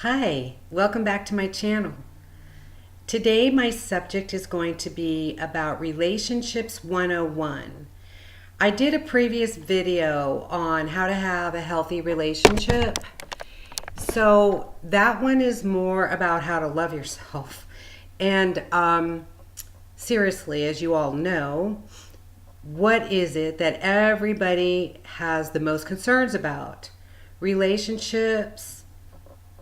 Hi, welcome back to my channel. Today my subject is going to be about Relationships 101. I did a previous video on how to have a healthy relationship. So that one is more about how to love yourself. And seriously, as you all know, what is it that everybody has the most concerns about? Relationships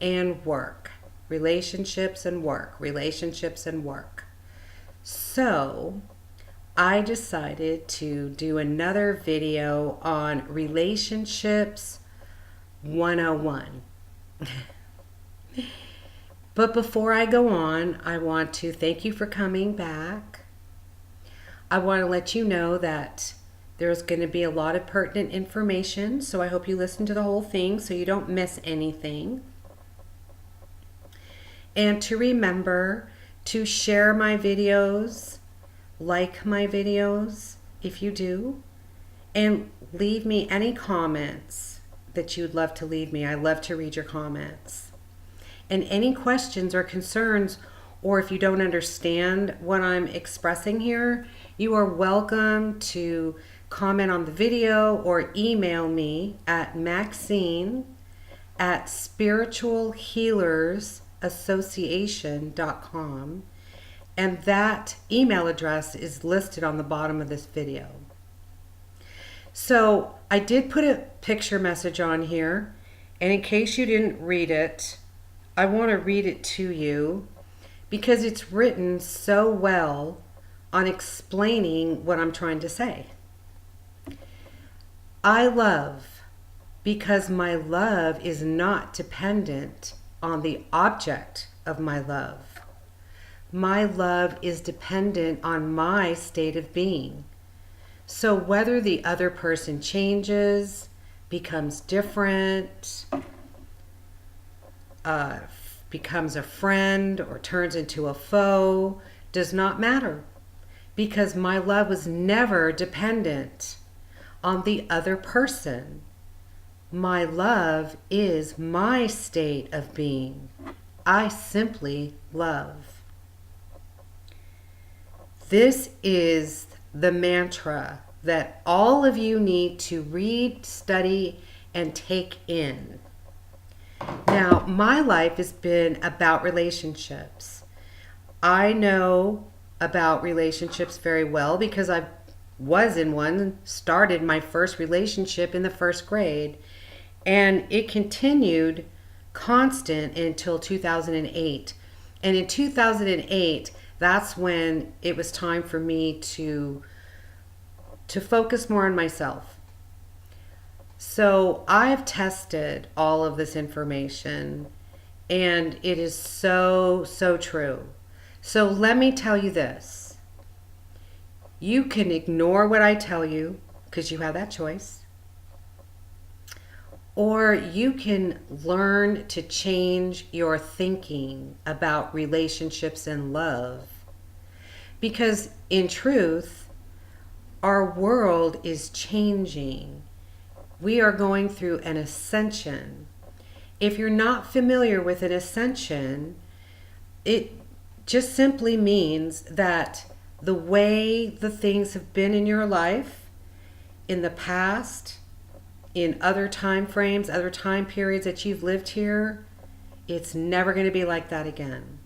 and work. Relationships and work. Relationships and work. So I decided to do another video on Relationships 101. But before I go on, I want to thank you for coming back. I want to let you know that there's going to be a lot of pertinent information, so I hope you listen to the whole thing so you don't miss anything. And to remember to share my videos, like my videos if you do, and leave me any comments that you'd love to leave me. I love to read your comments. And any questions or concerns, or if you don't understand what I'm expressing here, you are welcome to comment on the video or email me at Maxine at spiritualhealersassociation.com, and that email address is listed on the bottom of this video. So I did put a picture message on here, and in case you didn't read it, I want to read it to you because it's written so well on explaining what I'm trying to say. I love because my love is not dependent on the object of my love. My love is dependent on my state of being. So whether the other person changes, becomes different, becomes a friend, or turns into a foe, does not matter, because my love was never dependent on the other person. My love is my state of being. I simply love. This is the mantra that all of you need to read, study, and take in. Now, my life has been about relationships. I know about relationships very well because I was in one, started my first relationship in the first grade, and it continued constant until 2008. And in 2008, that's when it was time for me to focus more on myself. So I've tested all of this information, and it is so, so true. So let me tell you this. You can ignore what I tell you because you have that choice. Or you can learn to change your thinking about relationships and love. Because in truth, our world is changing. We are going through an ascension. If you're not familiar with an ascension, it just simply means that the way the things have been in your life in the past, in other time frames, other time periods that you've lived here, it's never going to be like that again.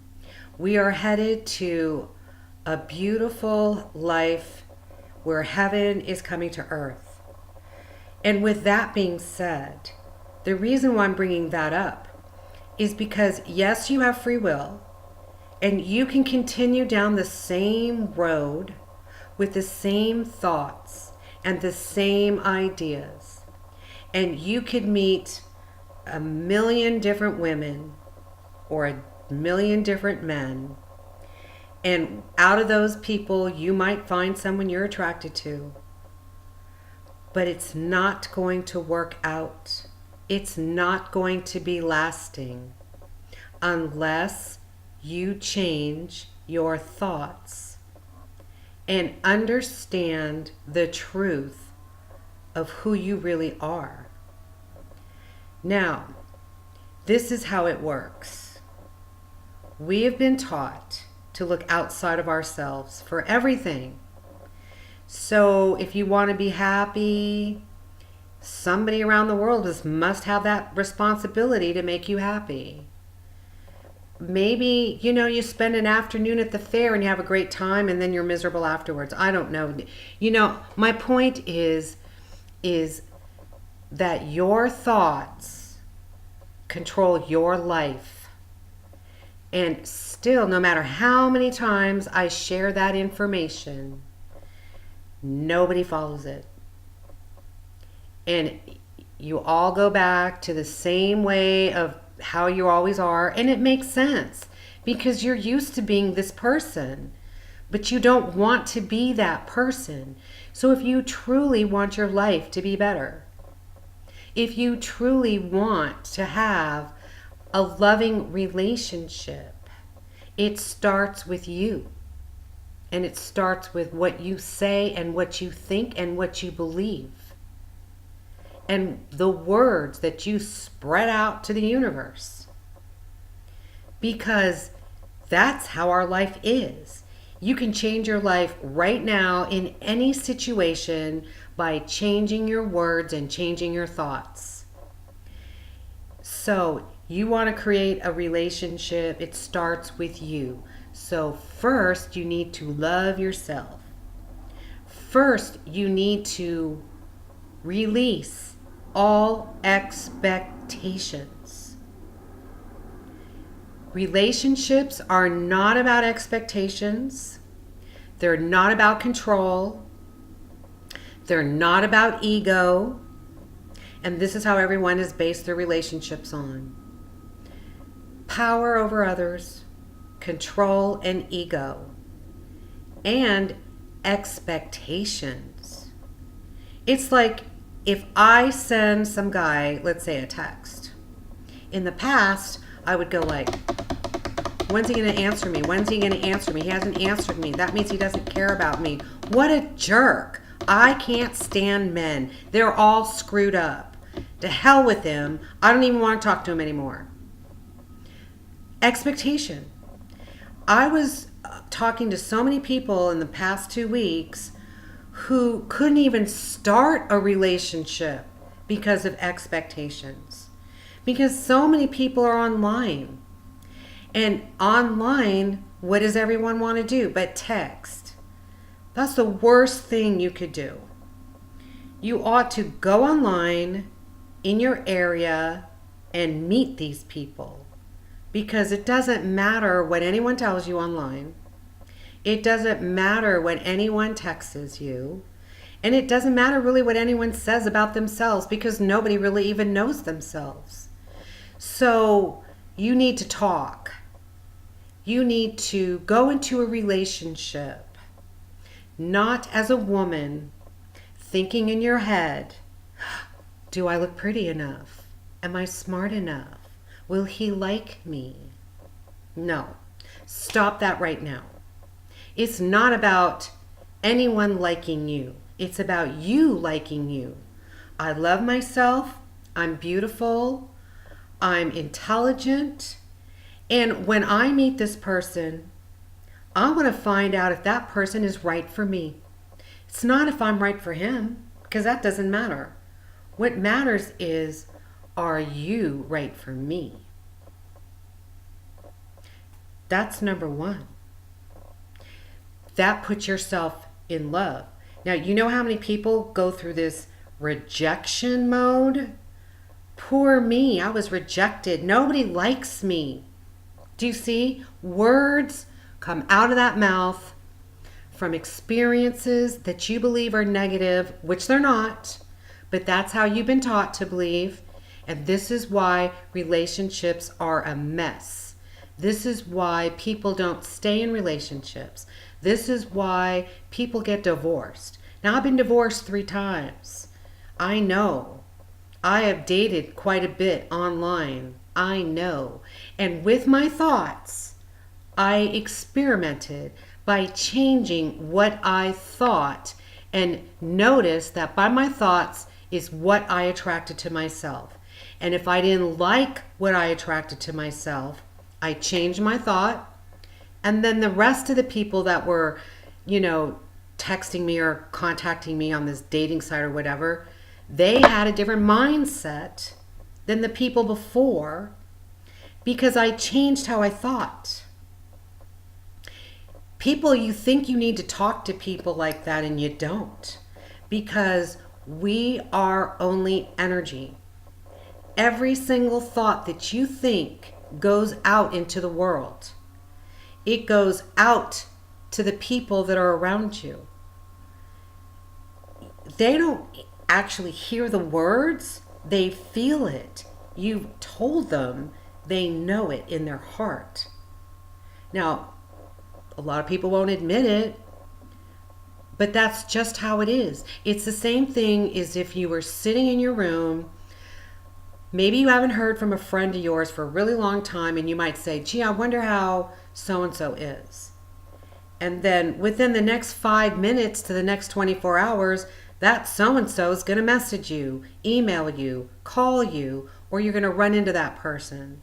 We are headed to a beautiful life where heaven is coming to earth. And with that being said, the reason why I'm bringing that up is because, yes, you have free will, and you can continue down the same road with the same thoughts and the same ideas. And you could meet a million different women or a million different men. And out of those people, you might find someone you're attracted to. But it's not going to work out. It's not going to be lasting unless you change your thoughts and understand the truth of who you really are. Now, This is how it works. We have been taught to look outside of ourselves for everything. So if you want to be happy, somebody around the world must have that responsibility to make you happy. Maybe, you spend an afternoon at the fair and you have a great time and then you're miserable afterwards. I don't know. My point is that your thoughts control your life. And still, no matter how many times I share that information, nobody follows it. And you all go back to the same way of how you always are, and it makes sense because you're used to being this person, but you don't want to be that person. So if you truly want your life to be better, if you truly want to have a loving relationship, it starts with you. And it starts with what you say and what you think and what you believe. And the words that you spread out to the universe. Because that's how our life is. You can change your life right now in any situation by changing your words and changing your thoughts. So you want to create a relationship, it starts with you. So first you need to love yourself. First you need to release all expectations. Relationships are not about expectations. They're not about control. They're not about ego. And this is how everyone has based their relationships on. Power over others, control and ego, and expectations. It's like if I send some guy, let's say, a text. In the past, I would go like, when's he going to answer me? When's he going to answer me? He hasn't answered me. That means he doesn't care about me. What a jerk. I can't stand men. They're all screwed up. To hell with him. I don't even want to talk to him anymore. Expectation. I was talking to so many people in the past 2 weeks who couldn't even start a relationship because of expectations. Because so many people are online. And online, what does everyone want to do but text? That's the worst thing you could do. You ought to go online in your area and meet these people. Because it doesn't matter what anyone tells you online. It doesn't matter what anyone texts you. And it doesn't matter really what anyone says about themselves because nobody really even knows themselves. So you need to talk. You need to go into a relationship, not as a woman thinking in your head, do I look pretty enough? Am I smart enough? Will he like me? No. Stop that right now. It's not about anyone liking you. It's about you liking you. I love myself. I'm beautiful. I'm intelligent. And when I meet this person, I want to find out if that person is right for me. It's not if I'm right for him, because that doesn't matter. What matters is, are you right for me? That's number one. That puts yourself in love. Now, you know how many people go through this rejection mode? Poor me, I was rejected. Nobody likes me. Do you see? Words come out of that mouth from experiences that you believe are negative, which they're not, but that's how you've been taught to believe. And this is why relationships are a mess. This is why people don't stay in relationships. This is why people get divorced. Now, I've been divorced 3 times. I know. I have dated quite a bit online. I know. And with my thoughts, I experimented by changing what I thought and noticed that by my thoughts is what I attracted to myself. And if I didn't like what I attracted to myself, I changed my thought. And then the rest of the people that were, texting me or contacting me on this dating site or whatever, they had a different mindset than the people before because I changed how I thought. People, you think you need to talk to people like that, and you don't, because we are only energy. Every single thought that you think goes out into the world. It goes out to the people that are around you. They don't actually hear the words, they feel it. You've told them, they know it in their heart. Now, a lot of people won't admit it, but that's just how it is. It's the same thing as if you were sitting in your room. Maybe you haven't heard from a friend of yours for a really long time, and you might say, gee, I wonder how so-and-so is. And then within the next 5 minutes to the next 24 hours, that so-and-so is going to message you, email you, call you, or you're going to run into that person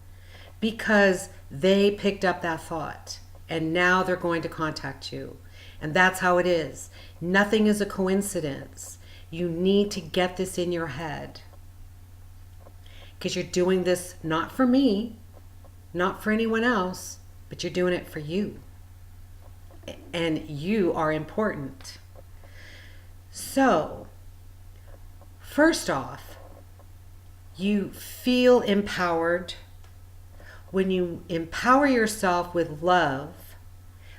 because they picked up that thought. And now they're going to contact you. And that's how it is. Nothing is a coincidence. You need to get this in your head. Because you're doing this not for me, not for anyone else, but you're doing it for you. And you are important. So, first off, you feel empowered when you empower yourself with love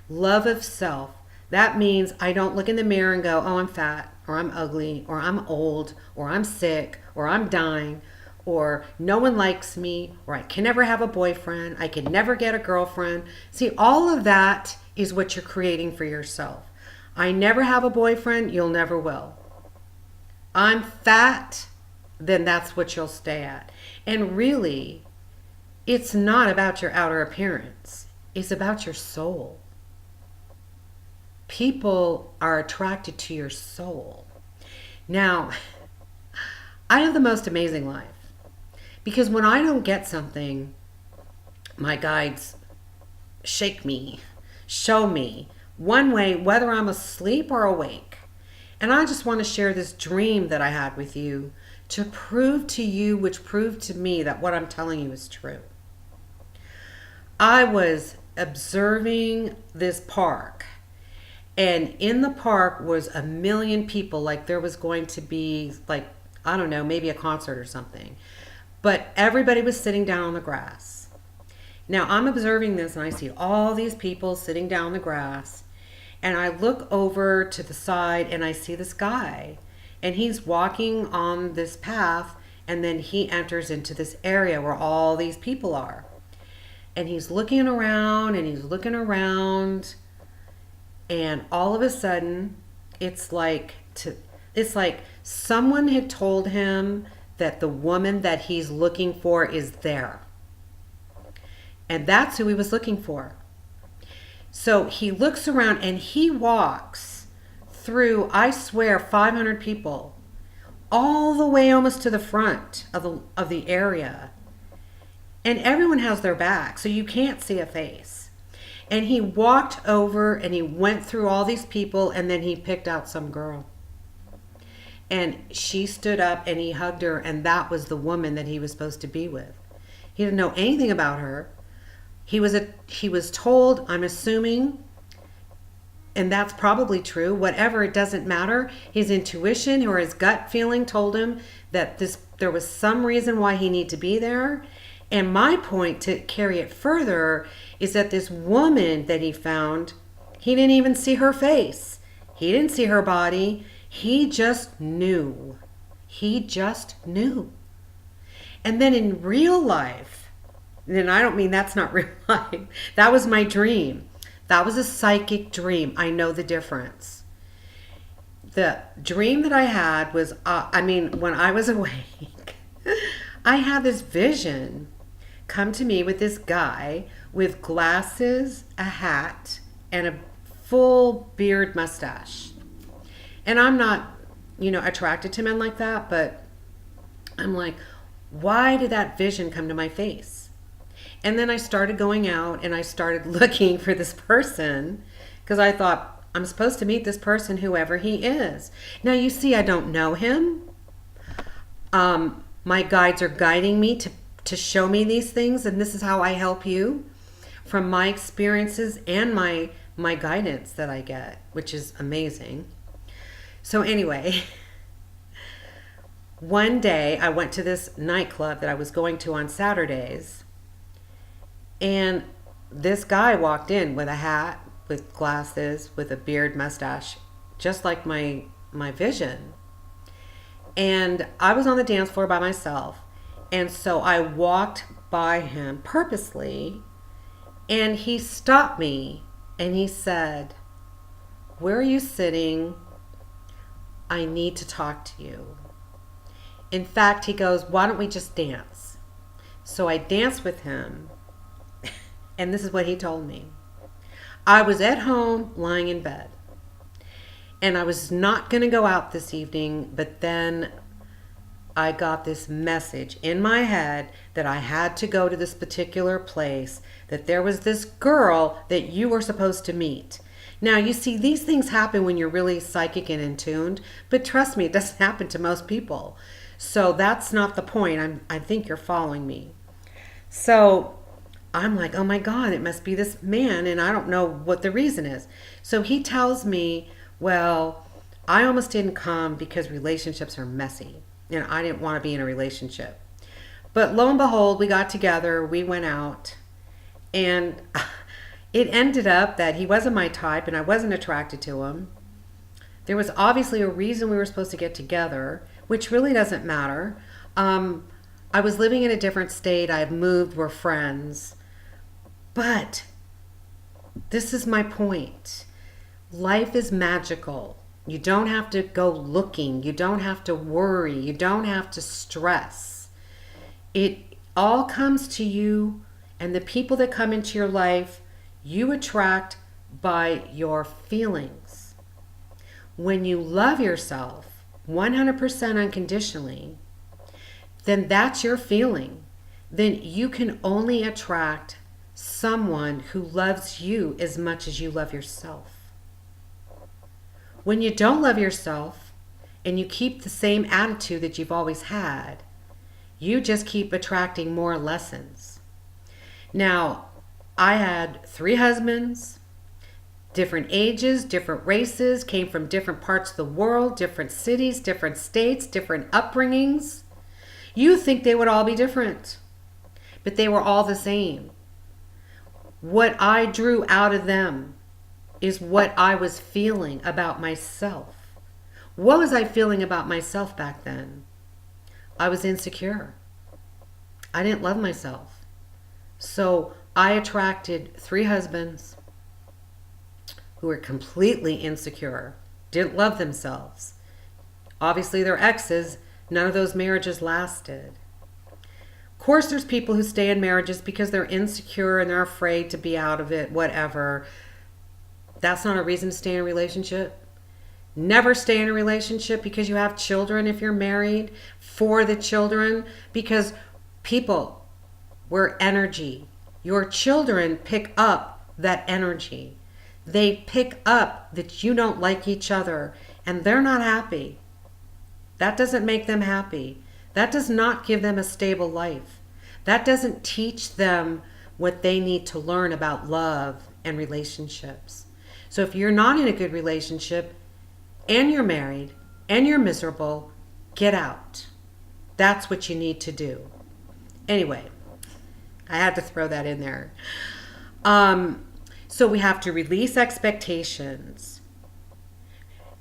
of self. That means I don't look in the mirror and go, oh, I'm fat, or I'm ugly, or I'm old, or I'm sick, or I'm dying, or no one likes me, or I can never have a boyfriend, I can never get a girlfriend. See, all of that is what you're creating for yourself. I never have a boyfriend, you'll never will. I'm fat, then that's what you'll stay at. And really, it's not about your outer appearance. It's about your soul. People are attracted to your soul. Now, I have the most amazing life because when I don't get something, my guides shake me, show me one way, whether I'm asleep or awake. And I just want to share this dream that I had with you to prove to you, which proved to me that what I'm telling you is true. I was observing this park, and in the park was 1 million people, like there was going to be, like, I don't know, maybe a concert or something. But everybody was sitting down on the grass. Now I'm observing this and I see all these people sitting down on the grass, and I look over to the side and I see this guy, and he's walking on this path, and then he enters into this area where all these people are. And he's looking around and he's looking around, and all of a sudden it's like someone had told him that the woman that he's looking for is there. And that's who he was looking for. So he looks around and he walks through, I swear, 500 people, all the way almost to the front of the area. And everyone has their back, so you can't see a face. And he walked over and he went through all these people, and then he picked out some girl. And she stood up and he hugged her, and that was the woman that he was supposed to be with. He didn't know anything about her. He was told, I'm assuming, and that's probably true, whatever, it doesn't matter. His intuition or his gut feeling told him that there was some reason why he needed to be there. And my point, to carry it further, is that this woman that he found, he didn't even see her face. He didn't see her body. He just knew. He just knew. And then in real life, and I don't mean that's not real life. That was my dream. That was a psychic dream. I know the difference. The dream that I had was, when I was awake, I had this vision come to me with this guy with glasses, a hat, and a full beard mustache. And I'm not, attracted to men like that, but I'm like, why did that vision come to my face? And then I started going out and I started looking for this person because I thought, I'm supposed to meet this person, whoever he is. Now, you see, I don't know him. My guides are guiding me to show me these things, and this is how I help you from my experiences and my guidance that I get, which is amazing. So anyway, one day I went to this nightclub that I was going to on Saturdays, and this guy walked in with a hat, with glasses, with a beard, mustache, just like my vision. And I was on the dance floor by myself. And so I walked by him purposely, and he stopped me and he said, "Where are you sitting? I need to talk to you." In fact, he goes, "Why don't we just dance?" So I danced with him, and this is what he told me. I was at home lying in bed, and I was not going to go out this evening, but then I got this message in my head that I had to go to this particular place, that there was this girl that you were supposed to meet. Now, you see, these things happen when you're really psychic and in tuned, but trust me, it doesn't happen to most people. So that's not the point. I think you're following me. So I'm like, oh my God, it must be this man, and I don't know what the reason is. So he tells me, well, I almost didn't come because relationships are messy, and I didn't want to be in a relationship. But lo and behold, we got together, we went out, and it ended up that he wasn't my type, and I wasn't attracted to him. There was obviously a reason we were supposed to get together, which really doesn't matter. I was living in a different state. I've moved. We're friends. But this is my point. Life is magical. You don't have to go looking. You don't have to worry. You don't have to stress. It all comes to you, and the people that come into your life, you attract by your feelings. When you love yourself 100% unconditionally, then that's your feeling. Then you can only attract someone who loves you as much as you love yourself. When you don't love yourself and you keep the same attitude that you've always had, you just keep attracting more lessons. Now, I had 3 husbands, different ages, different races, came from different parts of the world, different cities, different states, different upbringings. You think they would all be different, but they were all the same. What I drew out of them is what I was feeling about myself. What was I feeling about myself back then? I was insecure. I didn't love myself. So I attracted 3 husbands who were completely insecure, didn't love themselves. Obviously, their exes, none of those marriages lasted. Of course, there's people who stay in marriages because they're insecure and they're afraid to be out of it, whatever. That's not a reason to stay in a relationship. Never stay in a relationship because you have children if you're married, for the children, because people, we're energy. Your children pick up that energy. They pick up that you don't like each other and they're not happy. That doesn't make them happy. That does not give them a stable life. That doesn't teach them what they need to learn about love and relationships. So if you're not in a good relationship and you're married and you're miserable, get out. That's what you need to do. Anyway, I had to throw that in there. So we have to release expectations.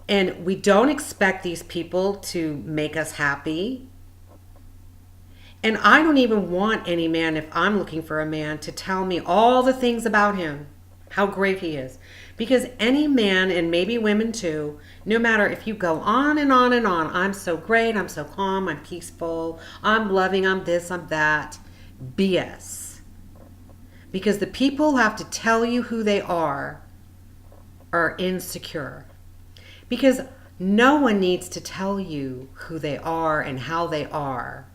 And we don't expect these people to make us happy. And I don't even want any man, if I'm looking for a man, to tell me all the things about him, how great he is. Because any man, and maybe women too, no matter if you go on and on and on, I'm so great, I'm so calm, I'm peaceful, I'm loving, I'm this, I'm that, BS. Because the people who have to tell you who they are insecure. Because no one needs to tell you who they are and how they are.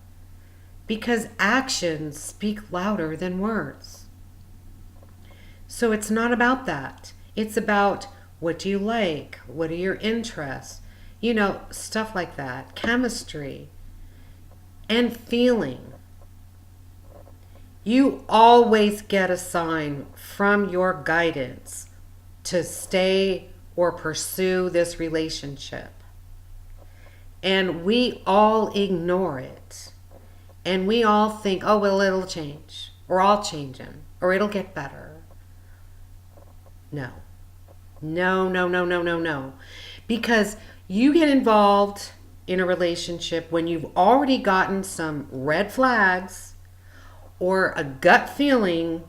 because actions speak louder than words. So it's not about that. It's about, what do you like? What are your interests? Stuff like that. Chemistry and feeling. You always get a sign from your guidance to stay or pursue this relationship. And we all ignore it. And we all think, oh, well, it'll change. Or I'll change him. Or it'll get better. No. No, no, no, no, no, no. Because you get involved in a relationship when you've already gotten some red flags or a gut feeling.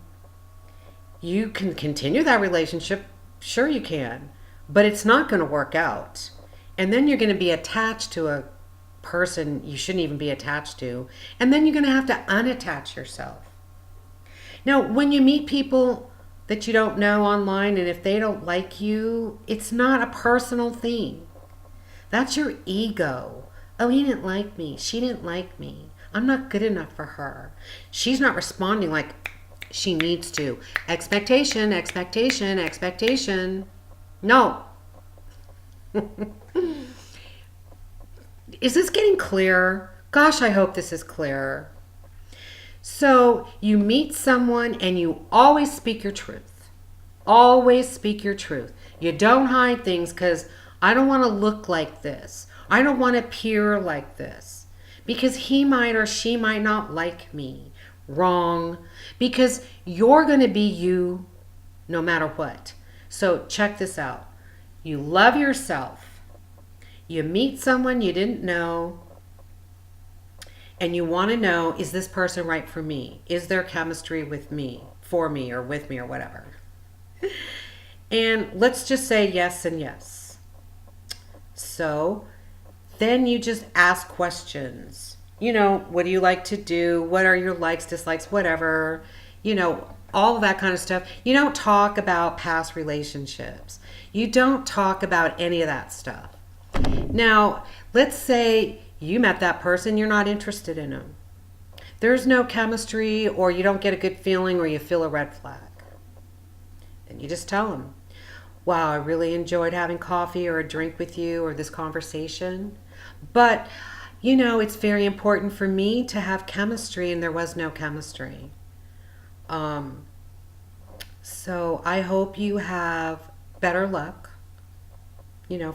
You can continue that relationship. Sure you can. But it's not going to work out. And then you're going to be attached to a person you shouldn't even be attached to. And then you're going to have to unattach yourself. Now, when you meet people that you don't know online, and if they don't like you, it's not a personal thing. That's your ego. Oh, he didn't like me. She didn't like me. I'm not good enough for her. She's not responding like she needs to. Expectation, expectation, expectation. No. Is this getting clear? Gosh, I hope this is clear. So you meet someone and you always speak your truth. Always speak your truth. You don't hide things because I don't want to look like this. I don't want to appear like this. Because he might or she might not like me. Wrong. Because you're going to be you no matter what. So check this out. You love yourself. You meet someone you didn't know. And you want to know, is this person right for me? Is there chemistry with me, for me, or with me, or whatever? And let's just say yes and yes. So then you just ask questions. What do you like to do? What are your likes, dislikes, whatever? All of that kind of stuff. You don't talk about past relationships. You don't talk about any of that stuff. Now, let's say you met that person, you're not interested in them. There's no chemistry, or you don't get a good feeling, or you feel a red flag. And you just tell them, wow, I really enjoyed having coffee or a drink with you or this conversation. But, it's very important for me to have chemistry, and there was no chemistry. So I hope you have better luck,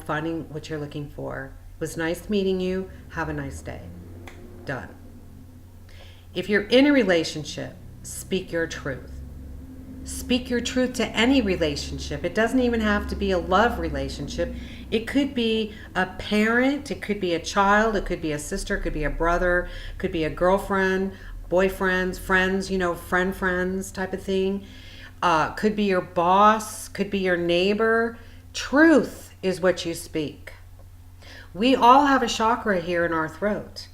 finding what you're looking for. It was nice meeting you. Have a nice day. Done. If you're in a relationship, speak your truth. Speak your truth to any relationship. It doesn't even have to be a love relationship. It could be a parent. It could be a child. It could be a sister. It could be a brother. It could be a girlfriend, boyfriends, friends, friends type of thing. Could be your boss. Could be your neighbor. Truth is what you speak. We all have a chakra here in our throat,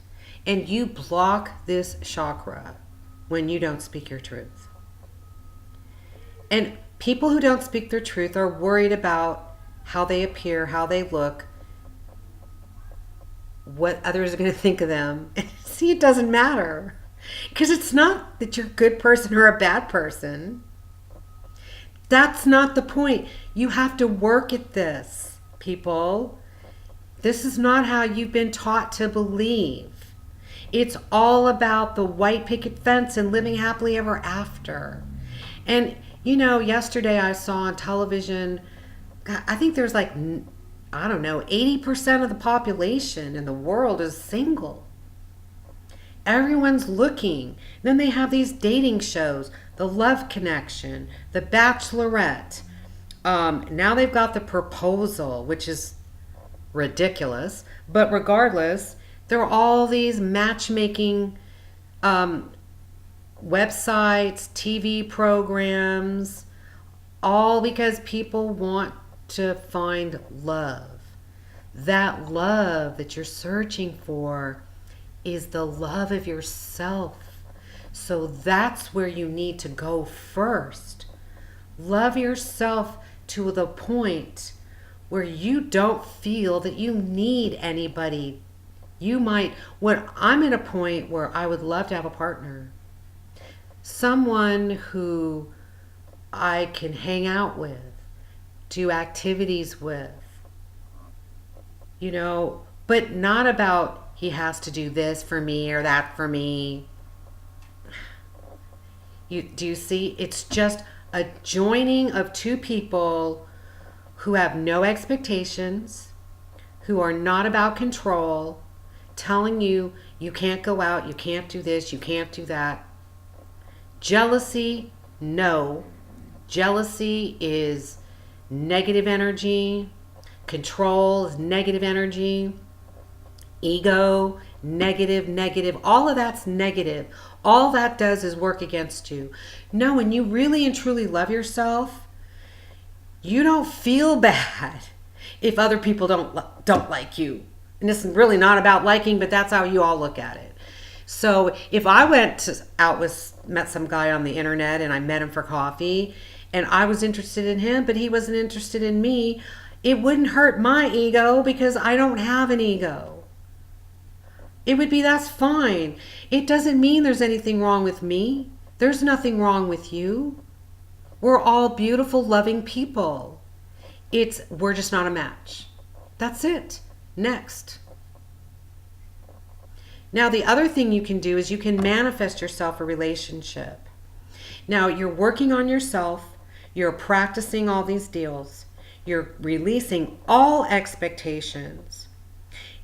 and you block this chakra when you don't speak your truth. And people who don't speak their truth are worried about how they appear, how they look, what others are going to think of them. See, it doesn't matter, because it's not that you're a good person or a bad person. That's not the point. You have to work at this, people. This is not how you've been taught to believe. It's all about the white picket fence and living happily ever after. And, yesterday I saw on television, I think there's 80% of the population in the world is single. Everyone's looking. Then they have these dating shows, The Love Connection, The Bachelorette. Now they've got The Proposal, which is ridiculous, but regardless, there are all these matchmaking websites, TV programs, all because people want to find love. That love that you're searching for is the love of yourself. So that's where you need to go first. Love yourself to the point where you don't feel that you need anybody When I'm at a point where I would love to have a partner, someone who I can hang out with, do activities with, but not about he has to do this for me or that for me. Do you see? It's just a joining of two people who have no expectations, who are not about control, telling you you can't go out, you can't do this, you can't do that. Jealousy, no. Jealousy is negative energy. Control is negative energy. Ego, negative. All of that's negative. All that does is work against you. No, when you really and truly love yourself, you don't feel bad if other people don't like you. And it's really not about liking, but that's how you all look at it. So if I met some guy on the internet and I met him for coffee and I was interested in him, but he wasn't interested in me, it wouldn't hurt my ego because I don't have an ego. It would be, that's fine. It doesn't mean there's anything wrong with me. There's nothing wrong with you. We're all beautiful, loving people. We're just not a match. That's it. Next. Now, the other thing you can do is you can manifest yourself a relationship. Now, you're working on yourself. You're practicing all these deals. You're releasing all expectations.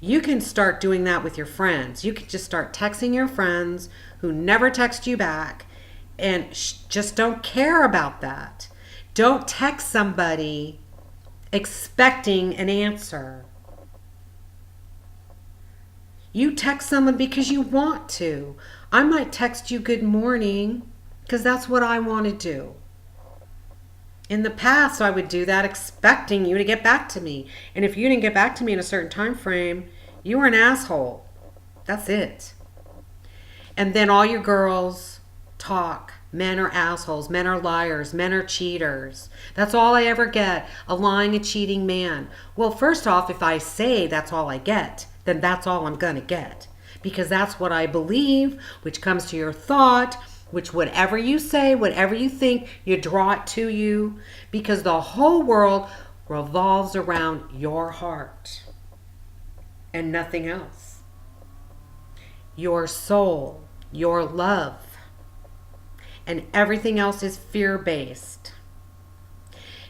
You can start doing that with your friends. You can just start texting your friends who never text you back and just don't care about that. Don't text somebody expecting an answer. You text someone because you want to. I might text you good morning because that's what I want to do. In the past, I would do that expecting you to get back to me. And if you didn't get back to me in a certain time frame, you were an asshole. That's it. And then all your girls talk. Men are assholes. Men are liars. Men are cheaters. That's all I ever get. A lying, a cheating man. Well, first off, if I say that's all I get, then that's all I'm going to get. Because that's what I believe, which comes to your thought, which whatever you say, whatever you think, you draw it to you. Because the whole world revolves around your heart and nothing else. Your soul, your love, and everything else is fear-based.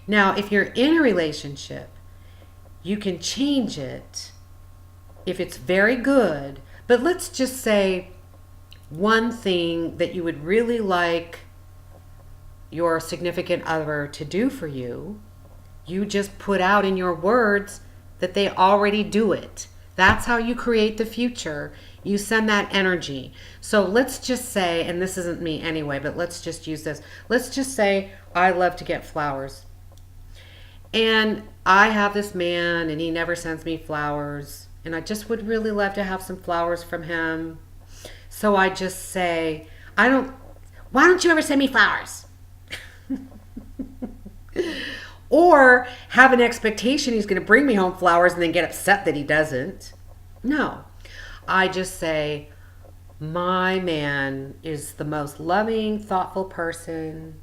Now, if you're in a relationship, you can change it if it's very good, but let's just say one thing that you would really like your significant other to do for you, you just put out in your words that they already do it. That's how you create the future. You send that energy. So let's just say, and this isn't me anyway, but let's just use this. Let's just say I love to get flowers. And I have this man and he never sends me flowers. And I just would really love to have some flowers from him. So I just say, why don't you ever send me flowers? Or have an expectation he's going to bring me home flowers and then get upset that he doesn't. No. I just say, my man is the most loving, thoughtful person.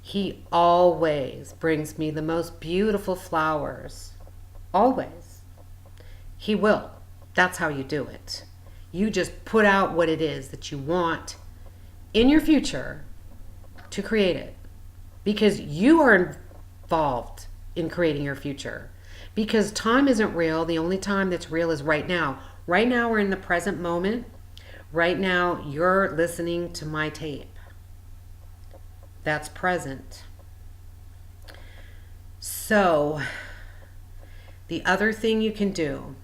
He always brings me the most beautiful flowers. Always. He will. That's how you do it. You just put out what it is that you want in your future to create it. Because you are involved in creating your future. Because time isn't real. The only time that's real is right now. Right now we're in the present moment. Right now you're listening to my tape. That's present. So the other thing you can do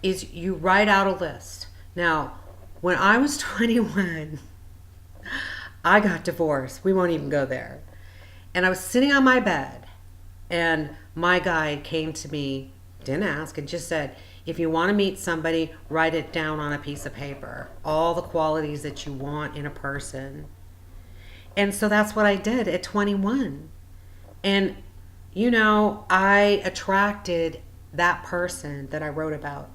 is you write out a list. Now, when I was 21, I got divorced. We won't even go there. And I was sitting on my bed and my guide came to me, didn't ask, and just said, if you want to meet somebody, write it down on a piece of paper. All the qualities that you want in a person. And so that's what I did at 21. And, you know, I attracted that person that I wrote about.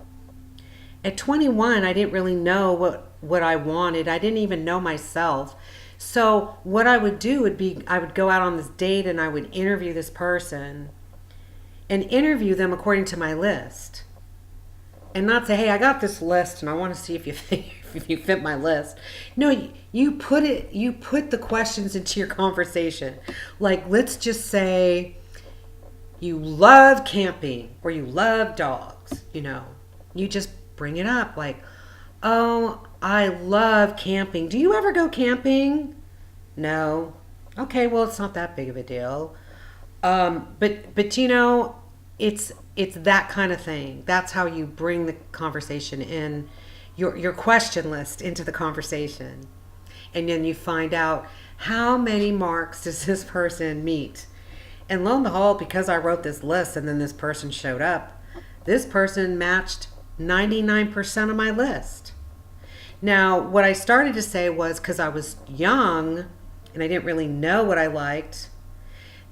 At 21, I didn't really know what I wanted. I didn't even know myself. So what I would do would be I would go out on this date and I would interview this person and interview them according to my list. And not say, hey, I got this list and I want to see if you if you fit my list. No, you put the questions into your conversation. Like, let's just say you love camping or you love dogs, You just bring it up like, oh, I love camping. Do you ever go camping? No. Okay, well, it's not that big of a deal. But it's that kind of thing. That's how you bring the conversation in, your question list into the conversation. And then you find out how many marks does this person meet. And lo and behold, because I wrote this list and then this person showed up, this person matched 99% of my list. Now, what I started to say was, because I was young and I didn't really know what I liked,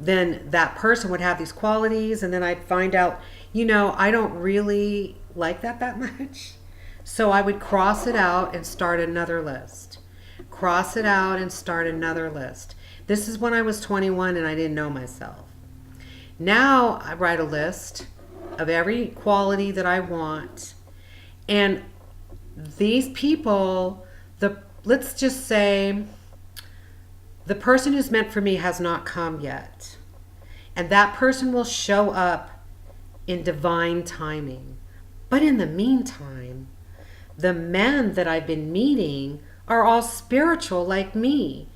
then that person would have these qualities, and then I'd find out, I don't really like that much. So I would cross it out and start another list. Cross it out and start another list. This is when I was 21 and I didn't know myself. Now I write a list of every quality that I want. And these people, let's just say the person who's meant for me has not come yet. And that person will show up in divine timing. But in the meantime, the men that I've been meeting are all spiritual like me.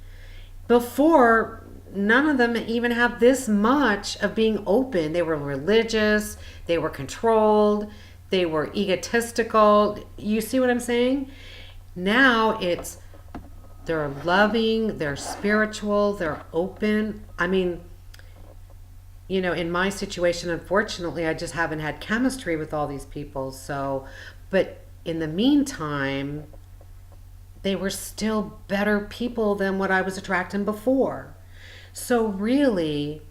Before, none of them even have this much of being open. They were religious, they were controlled, they were egotistical. You see what I'm saying? Now they're loving, they're spiritual, they're open. I mean, in my situation, unfortunately, I just haven't had chemistry with all these people. But in the meantime, they were still better people than what I was attracting before. So really,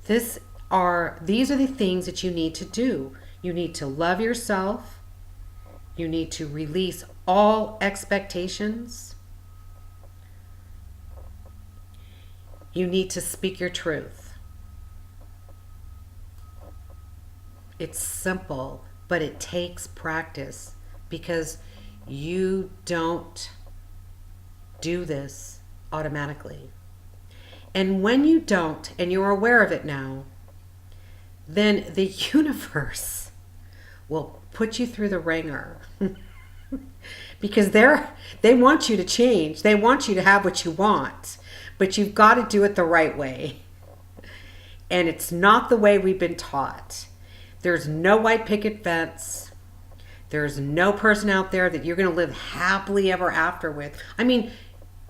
these are the things that you need to do. You need to love yourself. You need to release all expectations. You need to speak your truth. It's simple, but it takes practice, because you don't do this automatically. And when you don't, and you're aware of it now, then the universe will put you through the ringer. Because they want you to change. They want you to have what you want. But you've got to do it the right way. And it's not the way we've been taught. There's no white picket fence. There's no person out there that you're going to live happily ever after with. I mean,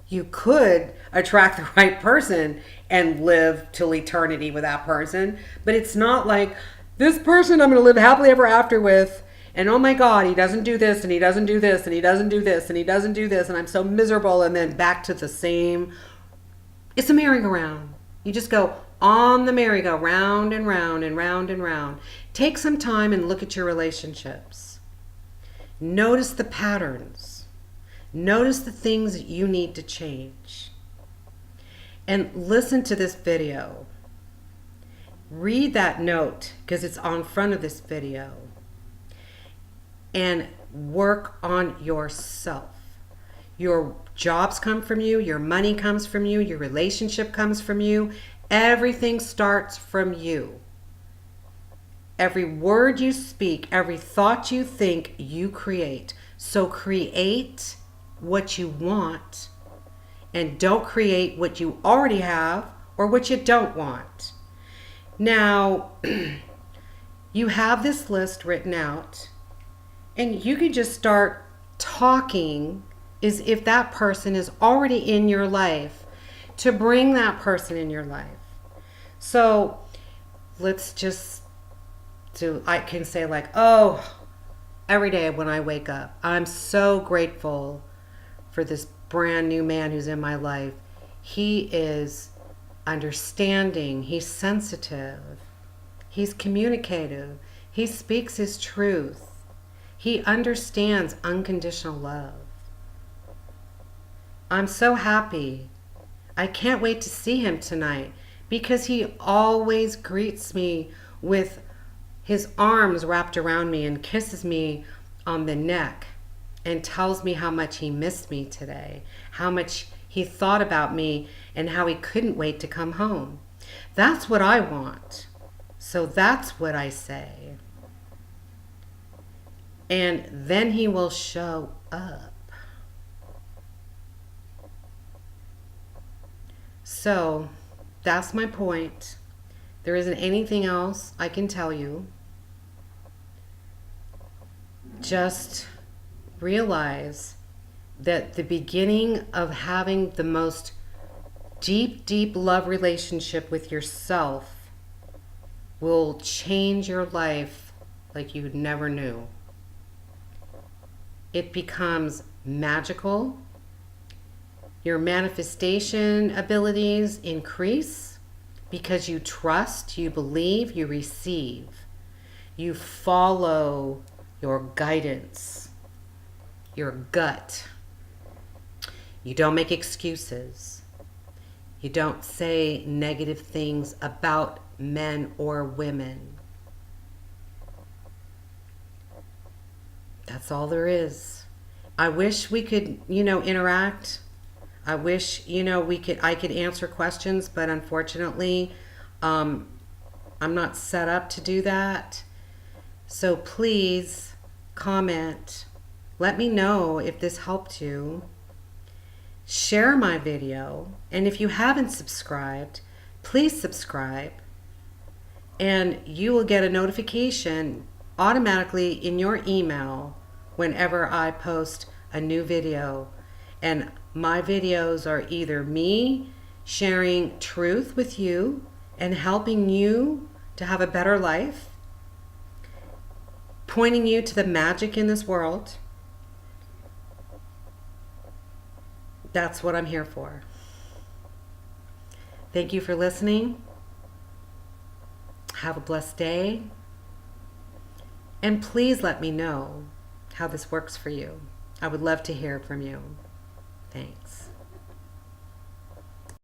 you could attract the right person and live till eternity with that person, but it's not like, this person I'm going to live happily ever after with, and oh my God, he doesn't do this, and he doesn't do this, and he doesn't do this, and he doesn't do this, and I'm so miserable, and then back to the same. It's a merry-go-round. You just go on the merry-go, round and round and round and round. Take some time and look at your relationships. Notice the patterns. Notice the things that you need to change. And listen to this video. Read that note, because it's on front of this video. And work on yourself. Your jobs come from you. Your money comes from you. Your relationship comes from you. Everything starts from you. Every word you speak, every thought you think, you create. So create what you want, and don't create what you already have or what you don't want. Now, you have this list written out, and you can just start talking as if that person is already in your life, to bring that person in your life. So let's just I can say like, oh, every day when I wake up, I'm so grateful for this brand new man who's in my life. He is understanding. He's sensitive. He's communicative. He speaks his truth. He understands unconditional love. I'm so happy. I can't wait to see him tonight because he always greets me with his arms wrapped around me and kisses me on the neck and tells me how much he missed me today, how much he thought about me, and how he couldn't wait to come home. That's what I want. So that's what I say. And then he will show up. So that's my point. There isn't anything else I can tell you. Just realize that the beginning of having the most deep, deep love relationship with yourself will change your life like you never knew. It becomes magical. Your manifestation abilities increase because you trust, you believe, you receive. You follow your guidance, your gut. You don't make excuses. You don't say negative things about men or women. That's all there is. I wish we could, interact. I wish, I could answer questions, but unfortunately, I'm not set up to do that. So please comment. Let me know if this helped you. Share my video. And if you haven't subscribed, please subscribe. And you will get a notification automatically in your email whenever I post a new video. And my videos are either me sharing truth with you and helping you to have a better life, pointing you to the magic in this world. That's what I'm here for. Thank you for listening. Have a blessed day. And please let me know how this works for you. I would love to hear from you. Thanks.